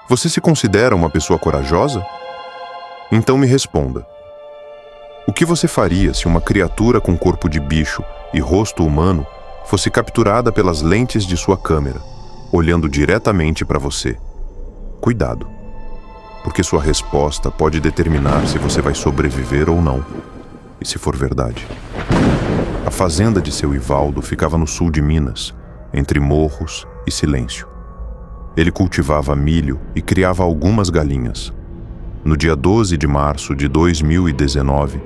Você se considera uma pessoa corajosa? Então me responda. O que você faria se uma criatura com corpo de bicho e rosto humano fosse capturada pelas lentes de sua câmera, olhando diretamente para você? Cuidado, porque sua resposta pode determinar se você vai sobreviver ou não, e se for verdade. A fazenda de seu Ivaldo ficava no sul de Minas, entre morros e silêncio. Ele cultivava milho e criava algumas galinhas. No dia 12 de março de 2019,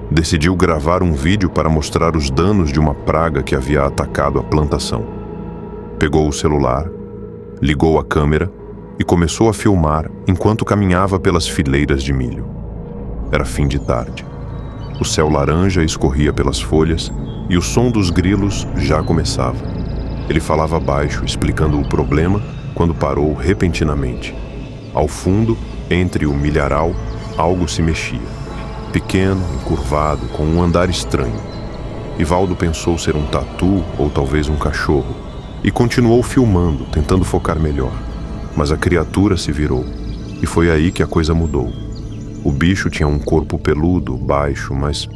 decidiu gravar um vídeo para mostrar os danos de uma praga que havia atacado a plantação. Pegou o celular, ligou a câmera e começou a filmar enquanto caminhava pelas fileiras de milho. Era fim de tarde. O céu laranja escorria pelas folhas e o som dos grilos já começava. Ele falava baixo, explicando o problema, quando parou repentinamente. Ao fundo, entre o milharal, algo se mexia. Pequeno, encurvado, com um andar estranho. Ivaldo pensou ser um tatu ou talvez um cachorro, e continuou filmando, tentando focar melhor. Mas a criatura se virou, e foi aí que a coisa mudou. O bicho tinha um corpo peludo, baixo, mas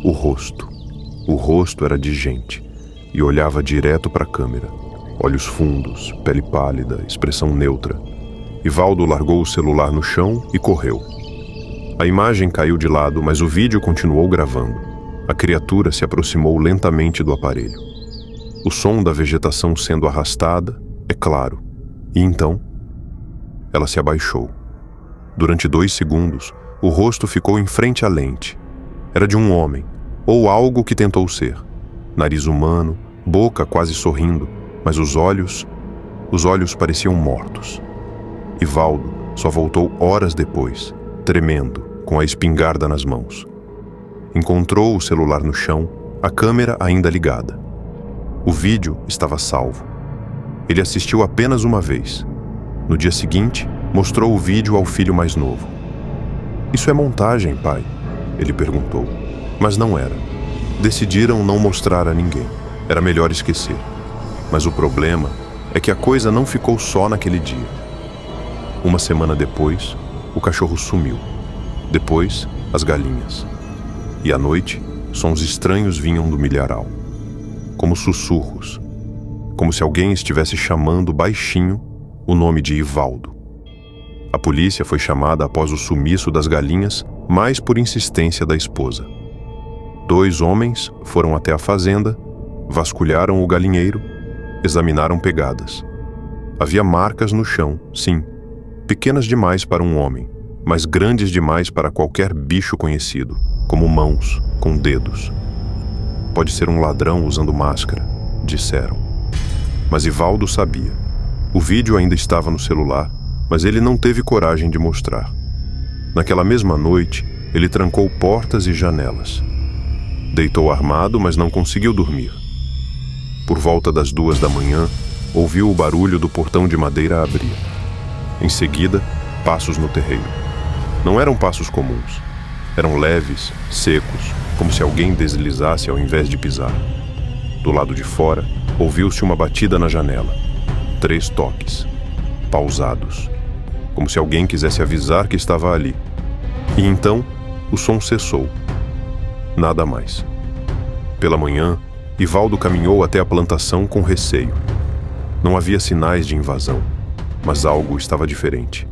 o rosto era de gente, e olhava direto para a câmera. Olhos fundos, pele pálida, expressão neutra. Ivaldo largou o celular no chão e correu. A imagem caiu de lado, mas o vídeo continuou gravando. A criatura se aproximou lentamente do aparelho. O som da vegetação sendo arrastada, é claro. E então, ela se abaixou. Durante 2 segundos, o rosto ficou em frente à lente. Era de um homem, ou algo que tentou ser. Nariz humano, boca quase sorrindo, mas os olhos pareciam mortos. Ivaldo só voltou horas depois, tremendo, com a espingarda nas mãos. Encontrou o celular no chão, a câmera ainda ligada. O vídeo estava salvo. Ele assistiu apenas uma vez. No dia seguinte, mostrou o vídeo ao filho mais novo. "Isso é montagem, pai?" ele perguntou. Mas não era. Decidiram não mostrar a ninguém. Era melhor esquecer. Mas o problema é que a coisa não ficou só naquele dia. Uma semana depois, o cachorro sumiu. Depois, as galinhas. E à noite, sons estranhos vinham do milharal. Como sussurros. Como se alguém estivesse chamando baixinho o nome de Ivaldo. A polícia foi chamada após o sumiço das galinhas, mais por insistência da esposa. 2 homens foram até a fazenda, vasculharam o galinheiro, examinaram pegadas. Havia marcas no chão, sim, pequenas demais para um homem, mas grandes demais para qualquer bicho conhecido, como mãos, com dedos. "Pode ser um ladrão usando máscara", disseram. Mas Ivaldo sabia. O vídeo ainda estava no celular, mas ele não teve coragem de mostrar. Naquela mesma noite, ele trancou portas e janelas. Deitou armado, mas não conseguiu dormir. Por volta das 2 da manhã, ouviu o barulho do portão de madeira abrir. Em seguida, passos no terreiro. Não eram passos comuns. Eram leves, secos, como se alguém deslizasse ao invés de pisar. Do lado de fora, ouviu-se uma batida na janela. 3 toques, pausados, como se alguém quisesse avisar que estava ali. E então, o som cessou. Nada mais. Pela manhã, Ivaldo caminhou até a plantação com receio. Não havia sinais de invasão, mas algo estava diferente.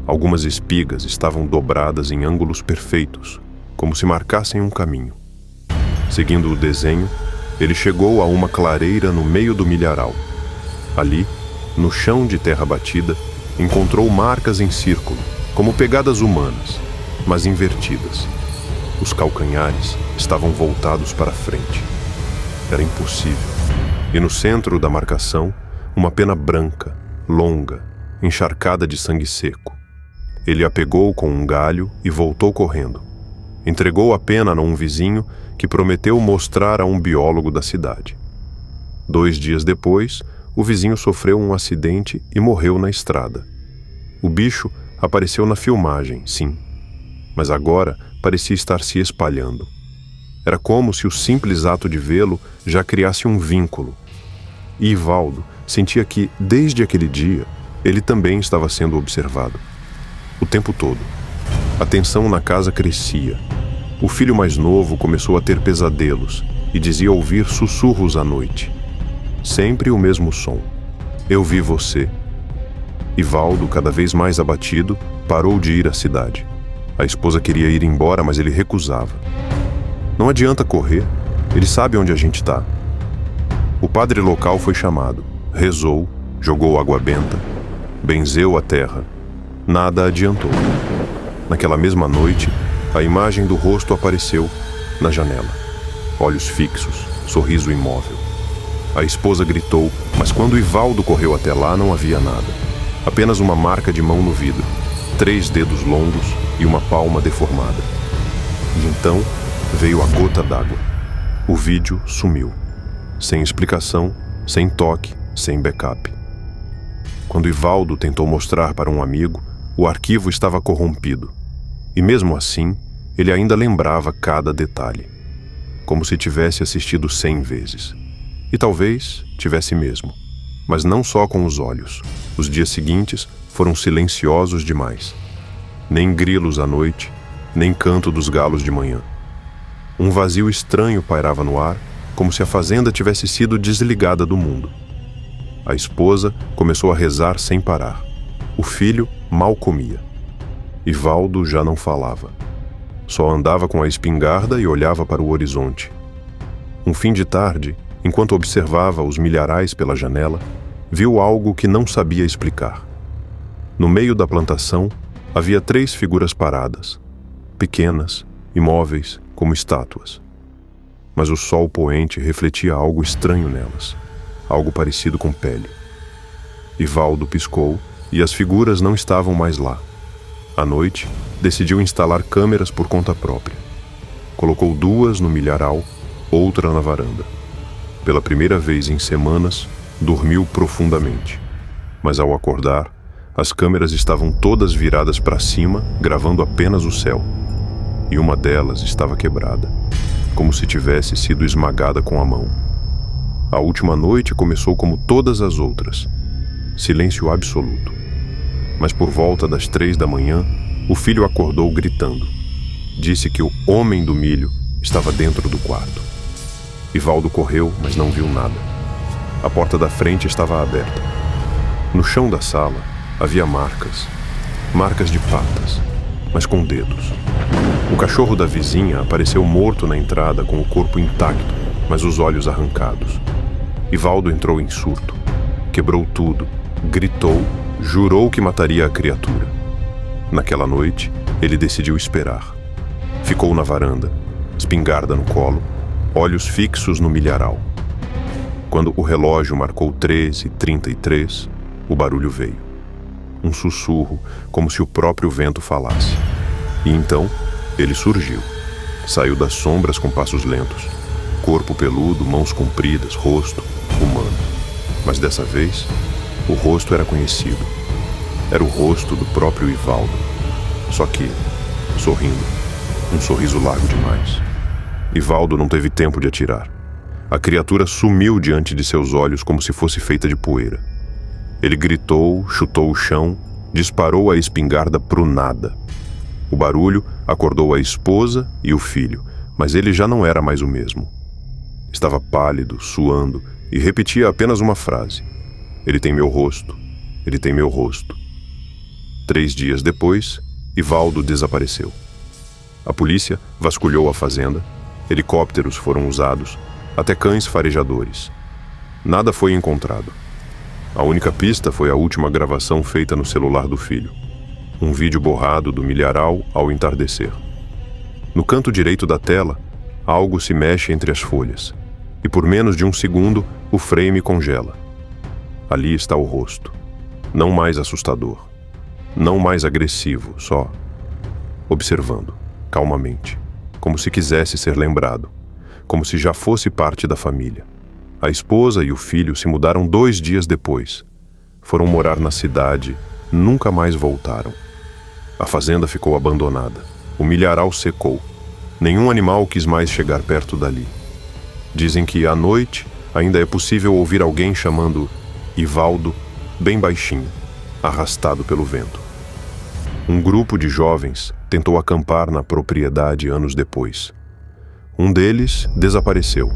Algumas espigas estavam dobradas em ângulos perfeitos, como se marcassem um caminho. Seguindo o desenho, ele chegou a uma clareira no meio do milharal. Ali, no chão de terra batida, encontrou marcas em círculo, como pegadas humanas, mas invertidas. Os calcanhares estavam voltados para frente. Era impossível. E no centro da marcação, uma pena branca, longa, encharcada de sangue seco. Ele a pegou com um galho e voltou correndo. Entregou a pena a um vizinho que prometeu mostrar a um biólogo da cidade. 2 dias depois, o vizinho sofreu um acidente e morreu na estrada. O bicho apareceu na filmagem, sim, mas agora parecia estar se espalhando. Era como se o simples ato de vê-lo já criasse um vínculo. E Ivaldo sentia que, desde aquele dia, Ele também estava sendo observado. O tempo todo. A tensão na casa crescia. O filho mais novo começou a ter pesadelos e dizia ouvir sussurros à noite. Sempre o mesmo som. Eu vi você. Ivaldo, cada vez mais abatido, parou de ir à cidade. A esposa queria ir embora, mas ele recusava. Não adianta correr, ele sabe onde a gente está. O padre local foi chamado, rezou, jogou água benta, benzeu a terra. Nada adiantou. Naquela mesma noite, a imagem do rosto apareceu na janela. Olhos fixos, sorriso imóvel. A esposa gritou, mas quando Ivaldo correu até lá, não havia nada. Apenas uma marca de mão no vidro, 3 dedos longos e uma palma deformada. E então veio a gota d'água. O vídeo sumiu. Sem explicação, sem toque, sem backup. Quando Ivaldo tentou mostrar para um amigo, o arquivo estava corrompido. E mesmo assim, ele ainda lembrava cada detalhe. Como se tivesse assistido 100 vezes. E talvez tivesse mesmo. Mas não só com os olhos. Os dias seguintes foram silenciosos demais. Nem grilos à noite, nem canto dos galos de manhã. Um vazio estranho pairava no ar, como se a fazenda tivesse sido desligada do mundo. A esposa começou a rezar sem parar. O filho mal comia. Ivaldo já não falava. Só andava com a espingarda e olhava para o horizonte. Um fim de tarde, enquanto observava os milharais pela janela, viu algo que não sabia explicar. No meio da plantação, havia 3 figuras paradas, pequenas, imóveis, como estátuas. Mas o sol poente refletia algo estranho nelas, algo parecido com pele. Ivaldo piscou e as figuras não estavam mais lá. À noite, decidiu instalar câmeras por conta própria. Colocou 2 no milharal, outra na varanda. Pela primeira vez em semanas, dormiu profundamente. Mas ao acordar, as câmeras estavam todas viradas para cima, gravando apenas o céu. E uma delas estava quebrada, como se tivesse sido esmagada com a mão. A última noite começou como todas as outras. Silêncio absoluto. Mas por volta das 3 da manhã, o filho acordou gritando. Disse que o homem do milho estava dentro do quarto. Ivaldo correu, mas não viu nada. A porta da frente estava aberta. No chão da sala havia marcas. Marcas de patas, mas com dedos. O cachorro da vizinha apareceu morto na entrada com o corpo intacto, mas os olhos arrancados. Ivaldo entrou em surto. Quebrou tudo, gritou, jurou que mataria a criatura. Naquela noite, ele decidiu esperar. Ficou na varanda, espingarda no colo, olhos fixos no milharal. Quando o relógio marcou 13h33, o barulho veio. Um sussurro, como se o próprio vento falasse. E então, ele surgiu. Saiu das sombras com passos lentos. Corpo peludo, mãos compridas, rosto humano. Mas dessa vez, o rosto era conhecido. Era o rosto do próprio Ivaldo. Só que, sorrindo, um sorriso largo demais. Ivaldo não teve tempo de atirar. A criatura sumiu diante de seus olhos como se fosse feita de poeira. Ele gritou, chutou o chão, disparou a espingarda pro nada. O barulho acordou a esposa e o filho, mas ele já não era mais o mesmo. Estava pálido, suando, e repetia apenas uma frase. Ele tem meu rosto, ele tem meu rosto. 3 dias depois, Ivaldo desapareceu. A polícia vasculhou a fazenda, helicópteros foram usados, até cães farejadores. Nada foi encontrado. A única pista foi a última gravação feita no celular do filho. Um vídeo borrado do milharal ao entardecer. No canto direito da tela, algo se mexe entre as folhas, e por menos de 1 segundo, o frame congela. Ali está o rosto. Não mais assustador. Não mais agressivo, só observando, calmamente, como se quisesse ser lembrado, como se já fosse parte da família. A esposa e o filho se mudaram 2 dias depois. Foram morar na cidade, nunca mais voltaram. A fazenda ficou abandonada. O milharal secou. Nenhum animal quis mais chegar perto dali. Dizem que, à noite, ainda é possível ouvir alguém chamando Ivaldo bem baixinho, arrastado pelo vento. Um grupo de jovens tentou acampar na propriedade anos depois. Um deles desapareceu.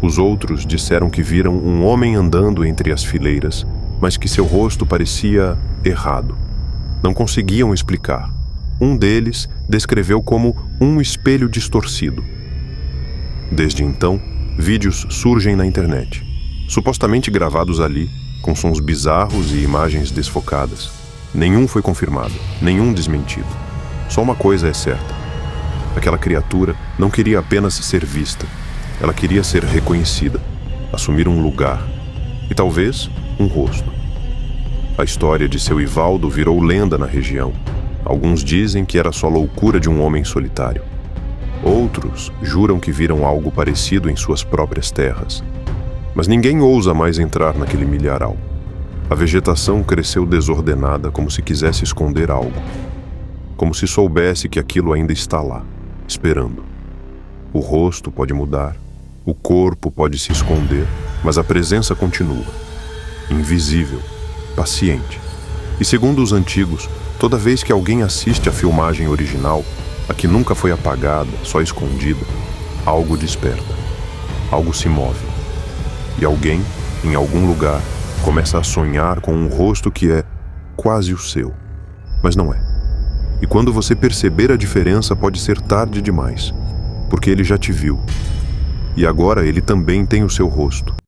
Os outros disseram que viram um homem andando entre as fileiras, mas que seu rosto parecia errado. Não conseguiam explicar. Um deles descreveu como um espelho distorcido. Desde então, vídeos surgem na internet, supostamente gravados ali, com sons bizarros e imagens desfocadas. Nenhum foi confirmado, nenhum desmentido. Só uma coisa é certa: aquela criatura não queria apenas ser vista, ela queria ser reconhecida, assumir um lugar e talvez um rosto. A história de seu Ivaldo virou lenda na região. Alguns dizem que era só loucura de um homem solitário. Outros juram que viram algo parecido em suas próprias terras. Mas ninguém ousa mais entrar naquele milharal. A vegetação cresceu desordenada, como se quisesse esconder algo. Como se soubesse que aquilo ainda está lá, esperando. O rosto pode mudar, o corpo pode se esconder, mas a presença continua. Invisível, paciente. E segundo os antigos, toda vez que alguém assiste à filmagem original, a que nunca foi apagada, só escondida, algo desperta. Algo se move. E alguém, em algum lugar, começa a sonhar com um rosto que é quase o seu, mas não é. E quando você perceber a diferença, pode ser tarde demais, porque ele já te viu. E agora ele também tem o seu rosto.